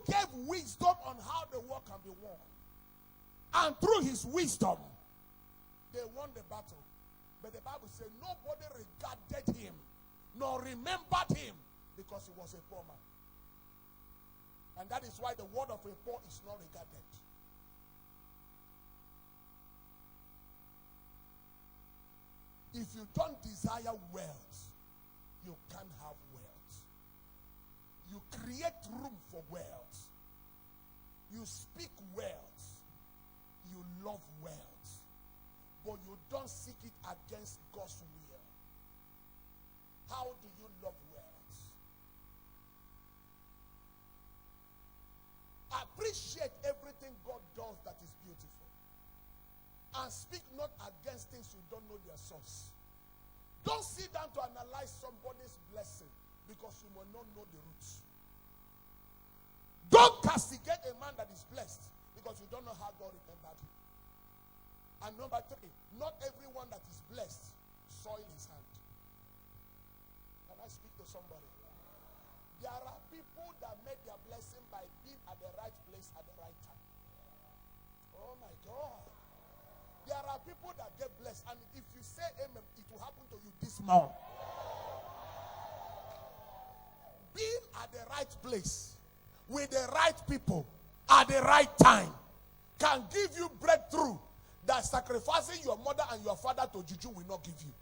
gave wisdom on how the war can be won. And through his wisdom, they won the battle. But the Bible said nobody regarded him, nor remembered him, because he was a poor man. And that is why the word of a poor is not regarded. If you don't desire wealth, you can't have wealth. You create room for wealth. You speak wealth. You love wealth. But you don't seek it against God's will. How do you love wealth? Appreciate everything God does that is beautiful. And speak not against things you don't know their source. Don't sit down to analyze somebody's blessing because you will not know the roots. Don't castigate a man that is blessed because you don't know how God remembered him. And number 3, not everyone that is blessed soil his hand. Can I speak to somebody? There are people that make their blessing by being at the right place at the right time. Oh my God. There are people that get blessed, and if you say amen, it will happen to you this morning. Being at the right place with the right people at the right time can give you breakthrough that sacrificing your mother and your father to juju will not give you.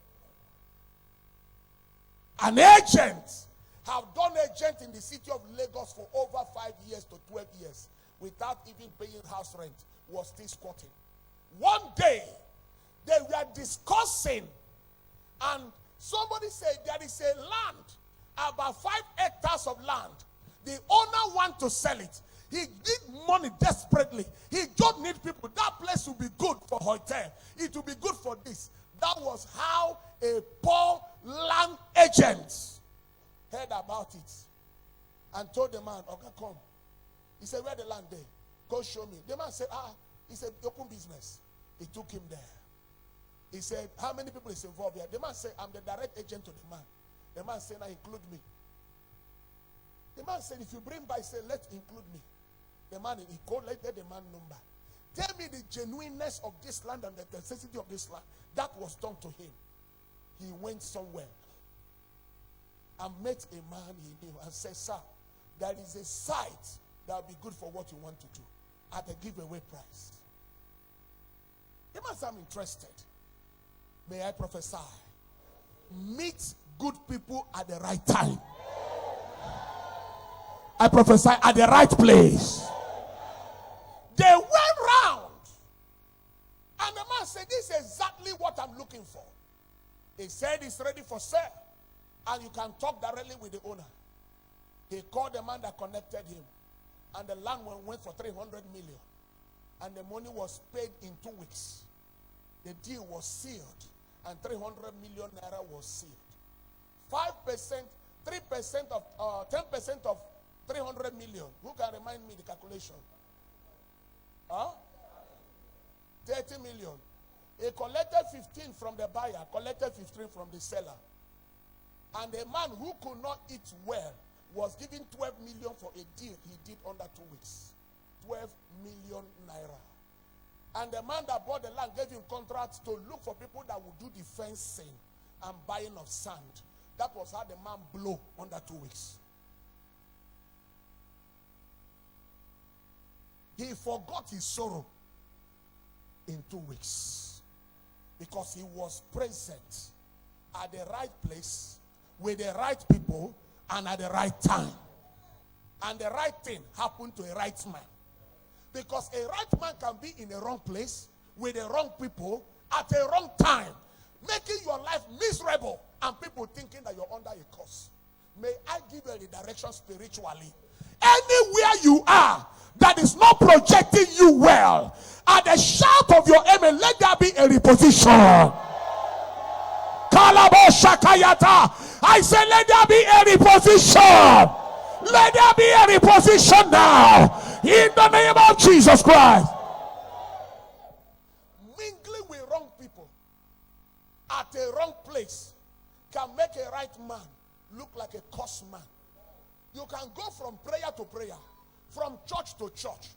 An agent have done agent in the city of Lagos for over 5 years to 12 years without even paying house rent, was still squatting. One day, they were discussing, and somebody said there is a land, about 5 hectares of land. The owner wants to sell it. He need money desperately. He just need people. That place will be good for hotel. It will be good for this. That was how a poor land agent heard about it and told the man, okay, come. He said, where the land there? Go show me. The man said, he said, open business. He took him there. He said, how many people is involved here? The man said, I'm the direct agent to the man. The man said, now include me. The man said, if you bring by, say, let's include me. The man, he called, let the man number. Tell me the genuineness of this land and the necessity of this land. That was done to him. He went somewhere and met a man he knew and said, sir, there is a site that will be good for what you want to do at a giveaway price. The man said, I'm interested. May I prophesy? Meet good people at the right time. I prophesy at the right place. They went round. And the man said, this is exactly what I'm looking for. He said it's ready for sale. And you can talk directly with the owner. He called the man that connected him. And the land went for 300 million. And the money was paid in 2 weeks. The deal was sealed. And 300 million naira was sealed. 5%, 3% of, 10% of 300 million. Who can remind me the calculation? 30 million. He collected 15 from the buyer, collected 15 from the seller. And a man who could not eat well was given 12 million for a deal he did under 2 weeks. 12 million naira. And the man that bought the land gave him contracts to look for people that would do the fencing and buying of sand. That was how the man blew under 2 weeks. He forgot his sorrow in 2 weeks because he was present at the right place with the right people and at the right time. And the right thing happened to a right man. Because a right man can be in a wrong place with the wrong people at a wrong time, making your life miserable and people thinking that you're under a curse. May I give you a redirection spiritually. Anywhere you are that is not projecting you well, at the shout of your amen, let there be a reposition. I say, let there be a reposition. Let there be a reposition now. In the name of Jesus Christ. Mingling with wrong people at a wrong place can make a right man look like a cursed man. You can go from prayer to prayer, from church to church,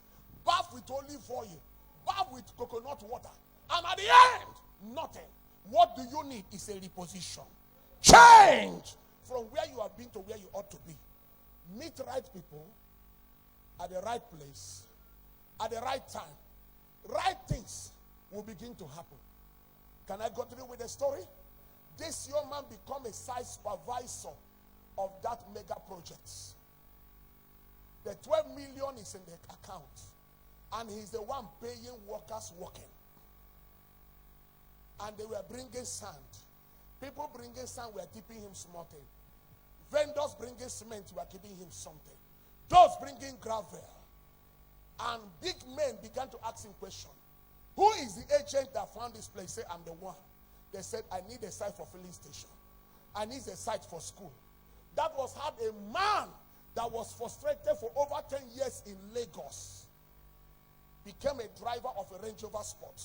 bath with olive oil, bath with coconut water, and at the end, nothing. What do you need is a reposition. Change from where you have been to where you ought to be. Meet right people at the right place, at the right time. Right things will begin to happen. Can I continue with the story? This young man become a site supervisor of that mega project. The 12 million is in the account, and he's the one paying workers working. And they were bringing sand. People bringing sand were keeping him small thing. Vendors bringing cement were keeping him something. Those bringing gravel. And big men began to ask him questions. Who is the agent that found this place? Say, I'm the one. They said, I need a site for filling station. I need a site for school. That was how a man that was frustrated for over 10 years in Lagos became a driver of a Range Rover Sport.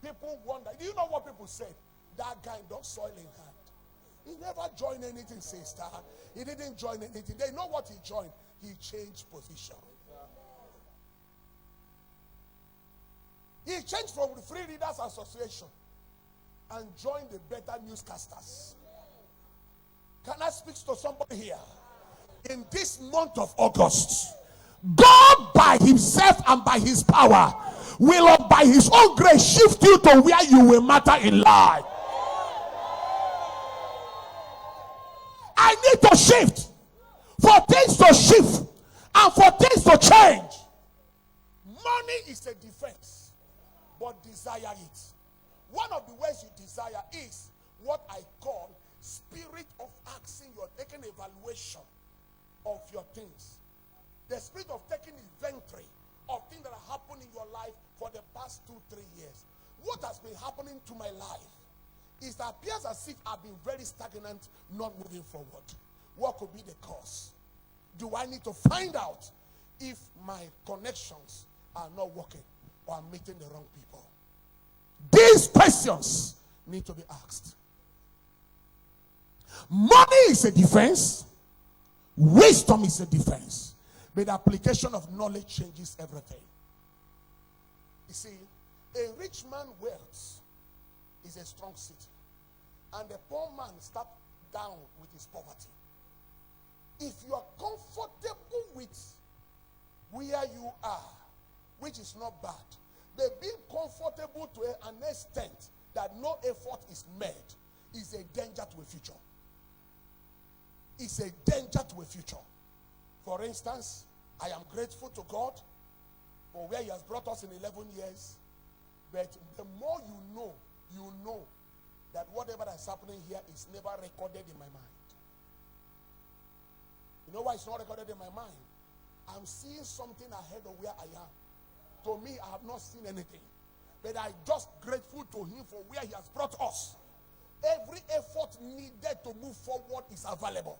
People wonder. Do you know what people said? That guy don't soil in hand. He never joined anything, sister. He didn't join anything. They know what he joined. He changed position. He changed from the Free Readers Association and joined the Better Newscasters. Can I speak to somebody here? In this month of August, God by himself and by his power will by his own grace shift you to where you will matter in life. I need to shift for things to shift and for things to change. Money is a defense, but desire it. One of the ways you desire is what I call spirit of asking. You're taking evaluation of your things. The spirit of taking inventory of things that have happened in your life for the past 2-3 years. What has been happening to my life is that it appears as if I've been very stagnant, not moving forward. What could be the cause? Do I need to find out if my connections are not working or I'm meeting the wrong people? These questions need to be asked. Money is a defense. Wisdom is a defense. But the application of knowledge changes everything. You see, a rich man's wealth is a strong city. And the poor man starts down with his poverty. If you are comfortable with where you are, which is not bad, but being comfortable to an extent that no effort is made is a danger to a future. It's a danger to a future. For instance, I am grateful to God for where he has brought us in 11 years. But the more you know that whatever that's happening here is never recorded in my mind. You know why it's not recorded in my mind? I'm seeing something ahead of where I am. To me, I have not seen anything. But I'm just grateful to him for where he has brought us. Every effort needed to move forward is available.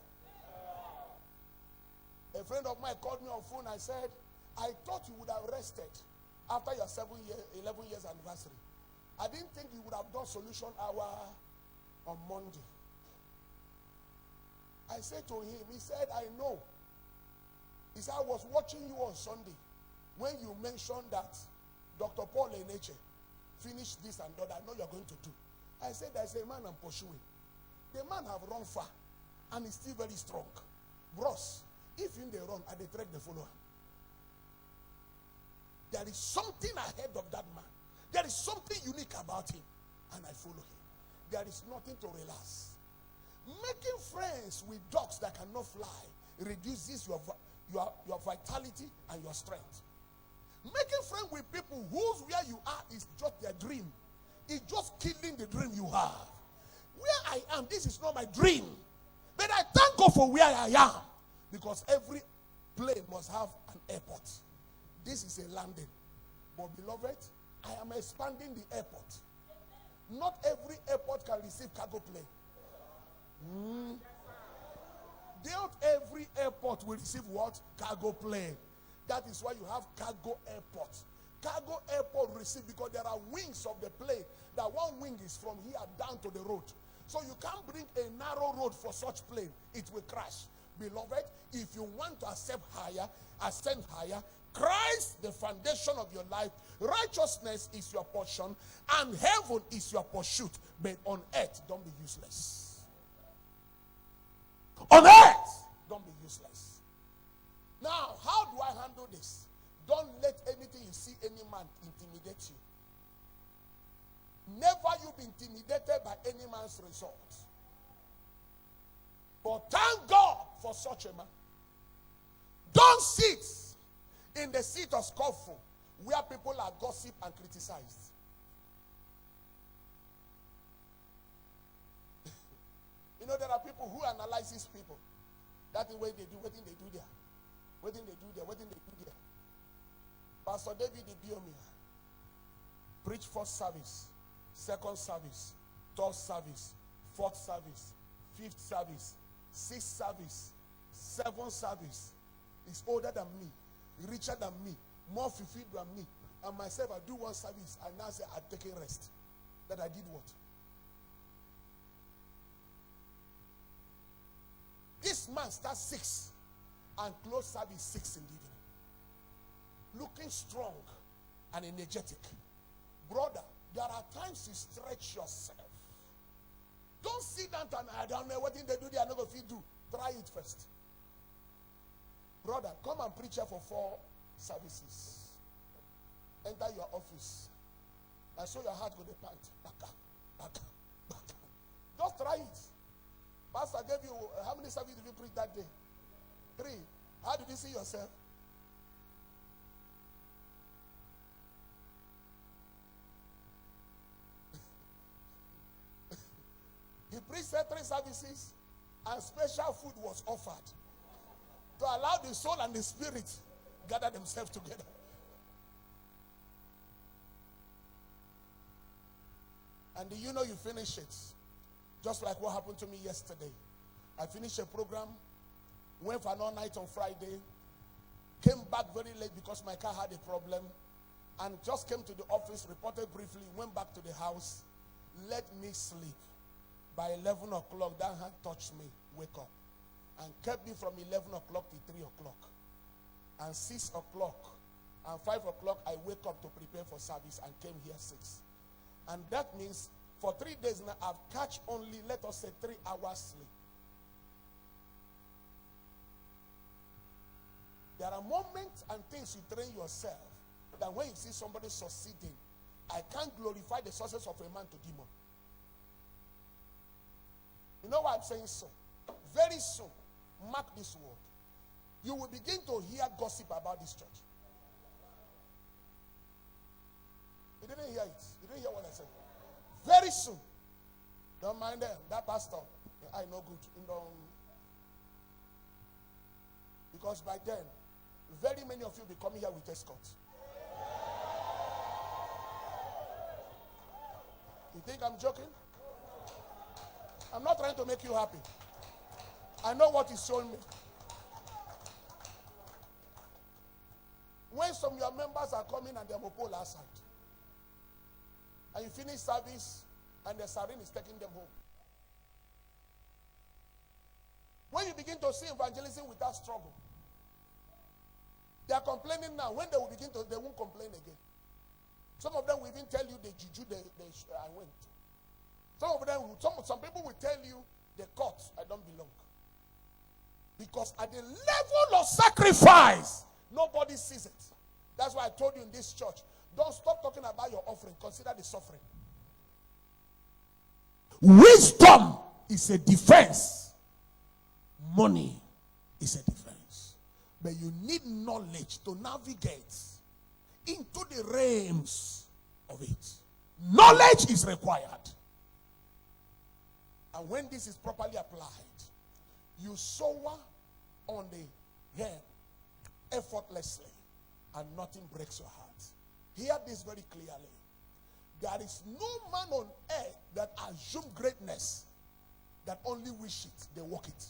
A friend of mine called me on phone. I said, I thought you would have rested after your 11 years anniversary. I didn't think you would have done solution hour on Monday. I said to him, he said, I know. He said, I was watching you on Sunday when you mentioned that Dr. Paul Eneche finished this and that. I know you're going to do. I said, there's a man I'm pursuing. The man have run far and he's still very strong. Bros, if in the run, I track the follower. There is something ahead of that man. There is something unique about him, and I follow him. There is nothing to relax. Making friends with dogs that cannot fly reduces your vitality and your strength. Making friends with people whose where you are is just their dream. It's just killing the dream you have. Where I am, this is not my dream. But I thank God for where I am. Because every plane must have an airport. This is a landing. But beloved, I am expanding the airport. Not every airport can receive cargo plane. Not every airport will receive what? Cargo plane. That is why you have cargo airports. Cargo airport receive because there are wings of the plane. That one wing is from here down to the road. So you can't bring a narrow road for such plane. It will crash. Beloved, if you want to ascend higher, Christ, the foundation of your life, righteousness is your portion, and heaven is your pursuit. But on earth, don't be useless. On earth, don't be useless. Now, how do I handle this? Don't let anything you see any man intimidate you. Never you be intimidated by any man's results. But thank God for such a man. Don't sit in the seat of scornful where people are gossip and criticized. You know, there are people who analyze people. That is what they do, what they do there. What they do there, what they do there. Pastor David Ibiomia preach first service, second service, third service, fourth service, fifth service, sixth service, seventh service. He's older than me, richer than me, more fulfilled than me. And myself, I do one service, and now say I'm taking rest. That I did what? This man starts 6 and close service 6 in the evening. Looking strong and energetic. Brother, there are times you stretch yourself. Don't sit down and I don't know what they do, they are not going to do. Try it first. Brother, come and preach here for 4 services. Enter your office. And so your heart go to pant. Baka. Just try it. Pastor gave you, how many services did you preach that day? 3. How did you see yourself? He preached 3 services and special food was offered to allow the soul and the spirit gather themselves together. And do you know you finish it? Just like what happened to me yesterday. I finished a program, went for an all-night on Friday, came back very late because my car had a problem, and just came to the office, reported briefly, went back to the house, let me sleep. By 11 o'clock, that hand touched me, wake up, and kept me from 11 o'clock to 3 o'clock. And 6 o'clock, and 5 o'clock, I wake up to prepare for service and came here 6. And that means for 3 days now, I've catch only, let us say, 3 hours sleep. There are moments and things you train yourself that when you see somebody succeeding, I can't glorify the success of a man to demon. You know why I'm saying so? Very soon, mark this word, you will begin to hear gossip about this church. You didn't hear it. You didn't hear what I said. Very soon. Don't mind them. That pastor, I know good. Because by then, very many of you will be coming here with escorts. You think I'm joking? I'm not trying to make you happy. I know what he's showing me. When some of your members are coming and they're mopole outside, and you finish service and the siren is taking them home. When you begin to see evangelism without struggle, they are complaining now. When they will begin to, they won't complain again. Some of them will even tell you the juju I went to. Some people will tell you the court I don't belong. Because at the level of sacrifice, nobody sees it. That's why I told you in this church, don't stop talking about your offering. Consider the suffering. Wisdom is a defense. Money is a defense. But you need knowledge to navigate into the realms of it. Knowledge is required. And when this is properly applied, you soar on the hand effortlessly and nothing breaks your heart. Hear this very clearly. There is no man on earth that assumes greatness that only wish it, they walk it.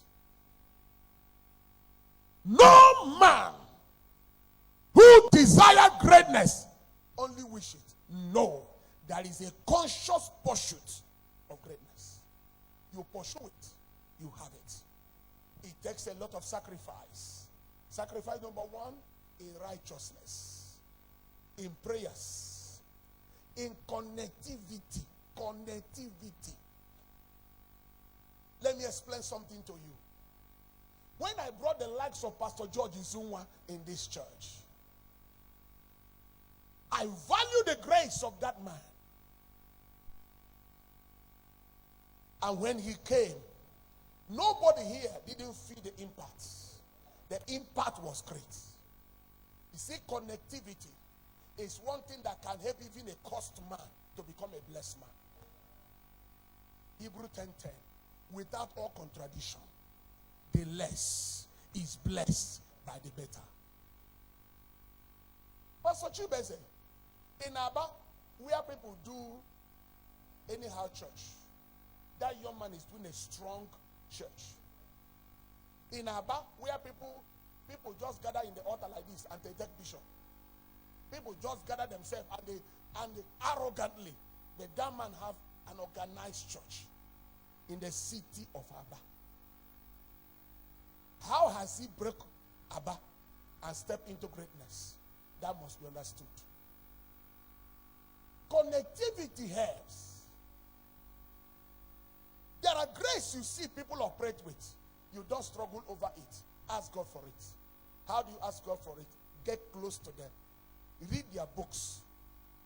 No man who desire greatness only wish it. No, there is a conscious pursuit of greatness. You pursue it, you have it. It takes a lot of sacrifice. Sacrifice number one, in righteousness, in prayers, in connectivity. Connectivity. Let me explain something to you. When I brought the likes of Pastor George Izunwa in this church, I value the grace of that man. And when he came, nobody here didn't feel the impact. The impact was great. You see, connectivity is one thing that can help even a cursed man to become a blessed man. Hebrew 10:10. Without all contradiction, the less is blessed by the better. Pastor Chibeze, in Aba, where people do anyhow church, that young man is doing a strong church. In Aba, where people just gather in the altar like this and they take bishop. People just gather themselves and they arrogantly, that man have an organized church in the city of Aba. How has he broke Aba and stepped into greatness? That must be understood. Connectivity helps. There are grace you see people operate with. You don't struggle over it. Ask God for it. How do you ask God for it? Get close to them. Read their books.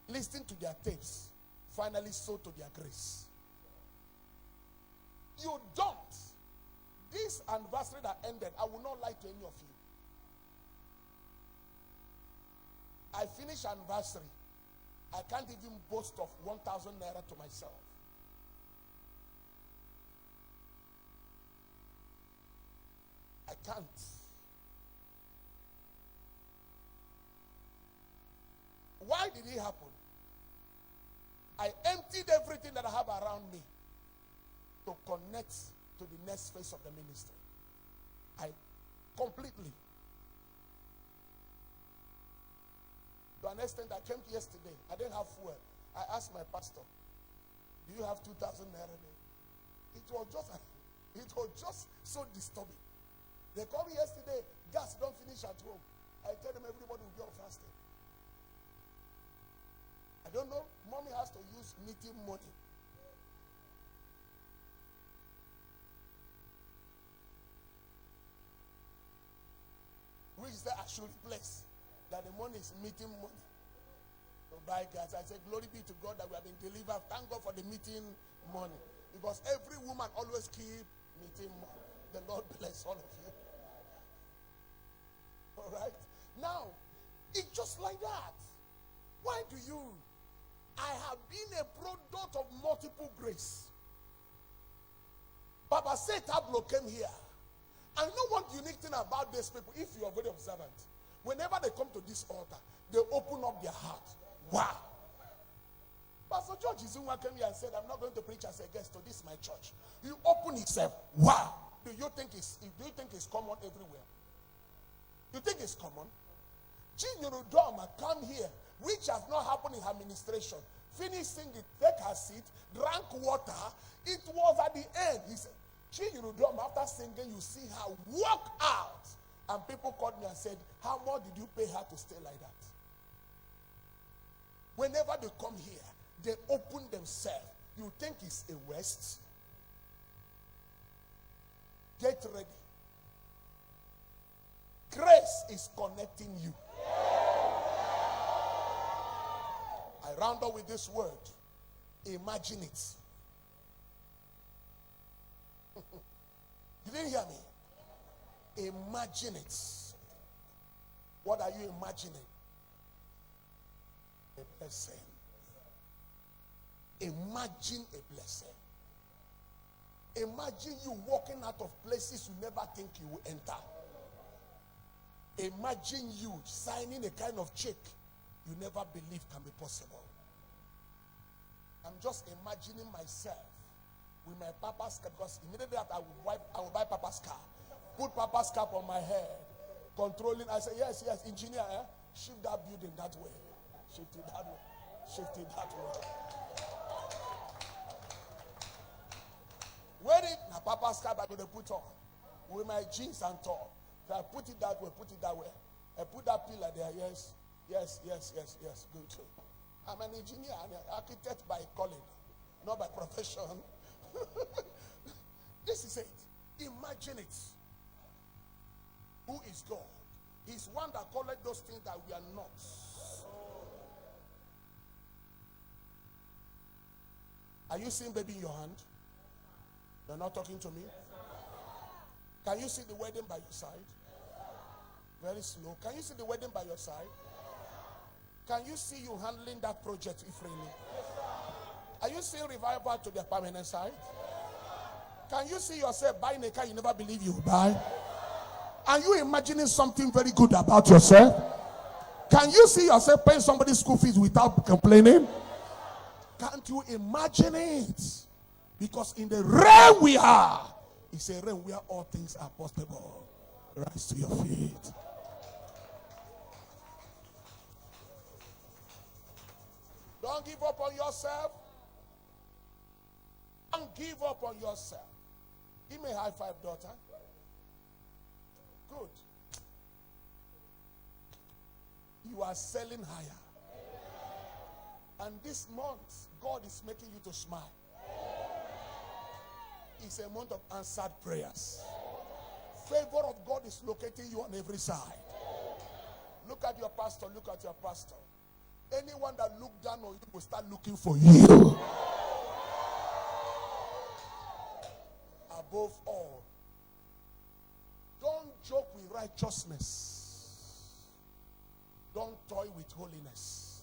Listen to their tapes. Finally sow to their grace. You don't. This anniversary that ended, I will not lie to any of you. I finished anniversary. I can't even boast of 1,000 naira to myself. I can't. Why did it happen? I emptied everything that I have around me to connect to the next phase of the ministry. I completely. To an extent, I came yesterday. I didn't have fuel. I asked my pastor, "Do you have 2,000 naira?" It was just so disturbing. They called me yesterday. Gas don't finish at home. I tell them everybody will be on fasting. I don't know. Mommy has to use meeting money. Which is the actual place that the money is meeting money to buy gas. I said, glory be to God that we have been delivered. Thank God for the meeting money. Because every woman always keep meeting money. The Lord bless all of you. All right? Now, it's just like that. Why do you? I have been a product of multiple grace. Papa said Tablo came here. I know one unique thing about these people, if you are very observant. Whenever they come to this altar, they open up their heart. Wow. Pastor George Izunwa came here and said, I'm not going to preach as a guest to this my church. You open himself. Wow. Do you think it's common everywhere? You think it's common? Chinyurudoma come here, which has not happened in her administration. Finish singing, take her seat, drank water. It was at the end. He said, Chinyurudoma, after singing, you see her walk out. And people called me and said, how much did you pay her to stay like that? Whenever they come here, they open themselves. You think it's a waste? Get ready. Grace is connecting you. I round up with this word. Imagine it. You didn't hear me? Imagine it. What are you imagining? A blessing. Imagine a blessing. Imagine you walking out of places you never think you will enter. Imagine you signing a kind of check you never believed can be possible. I'm just imagining myself with my papa's cap, because immediately after I will buy papa's car. Put papa's cap on my head. Controlling. I say, yes, engineer, shift that building that way. Shift it that way. Shift it that way. Where did my papa's cap I'm going to put on? with my jeans and top. So I put it that way, put it that way. I put that pillar there. Yes. Good. I'm an engineer, an architect by calling, not by profession. This is it. Imagine it. Who is God? He's one that called those things that we are not. Are you seeing baby in your hand? You're not talking to me? Can you see the wedding by your side? Very slow. Can you see the wedding by your side? Can you see you handling that project freely? Are you seeing revival to the permanent side? Can you see yourself buying a car you never believe you will buy? Are you imagining something very good about yourself? Can you see yourself paying somebody's school fees without complaining? Can't you imagine it? Because in the realm we are, it's a realm where all things are possible. Rise to your feet. Don't give up on yourself. Don't give up on yourself. Give me a high five, daughter. Good. You are selling higher. And this month, God is making you to smile. It's a month of answered prayers. Favor of God is locating you on every side. Look at your pastor. Look at your pastor. Anyone that look down on you will start looking for you. Above all, don't joke with righteousness. Don't toy with holiness.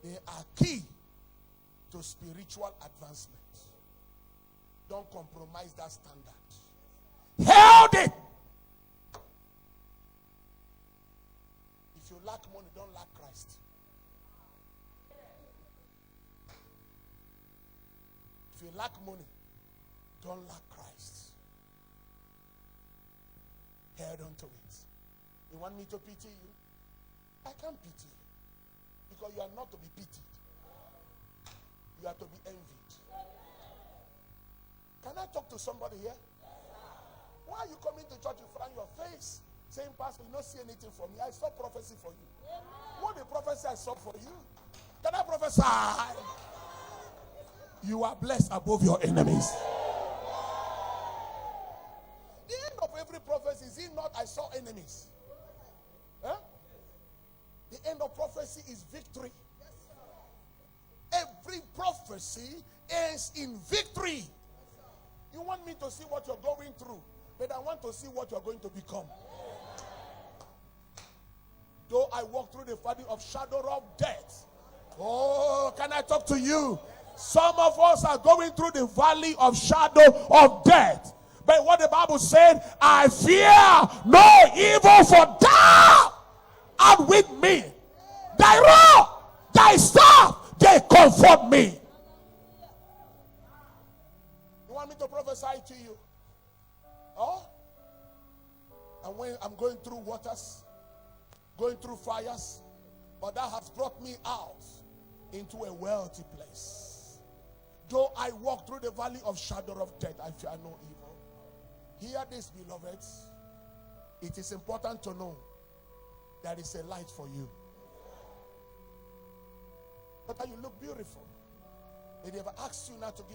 They are key to spiritual advancement. Don't compromise that standard. Held it. If you lack money, don't lack Christ. If you lack money, don't lack Christ. Held on to it. You want me to pity you? I can't pity you. Because you are not to be pitied. You are to be envied. Can I talk to somebody here? Why are you coming to church in front of your face? Saying, Pastor, you don't see anything for me. I saw prophecy for you. What the prophecy I saw for you? Can I prophesy? You are blessed above your enemies. The end of every prophecy, is it not I saw enemies? Huh? The end of prophecy is victory. Every prophecy ends in victory. You want me to see what you're going through, but I want to see what you're going to become. Though I walk through the valley of shadow of death. Oh, can I talk to you? Some of us are going through the valley of shadow of death. But what the Bible said, I fear no evil, for thou art with me. Thy rod, thy staff, they comfort me. You want me to prophesy to you? Oh? And when I'm going through waters, going through fires, but that has brought me out into a wealthy place. Though I walk through the valley of shadow of death, I fear no evil. Hear this, beloved. It is important to know there is a light for you. But you look beautiful. They never asked you not to give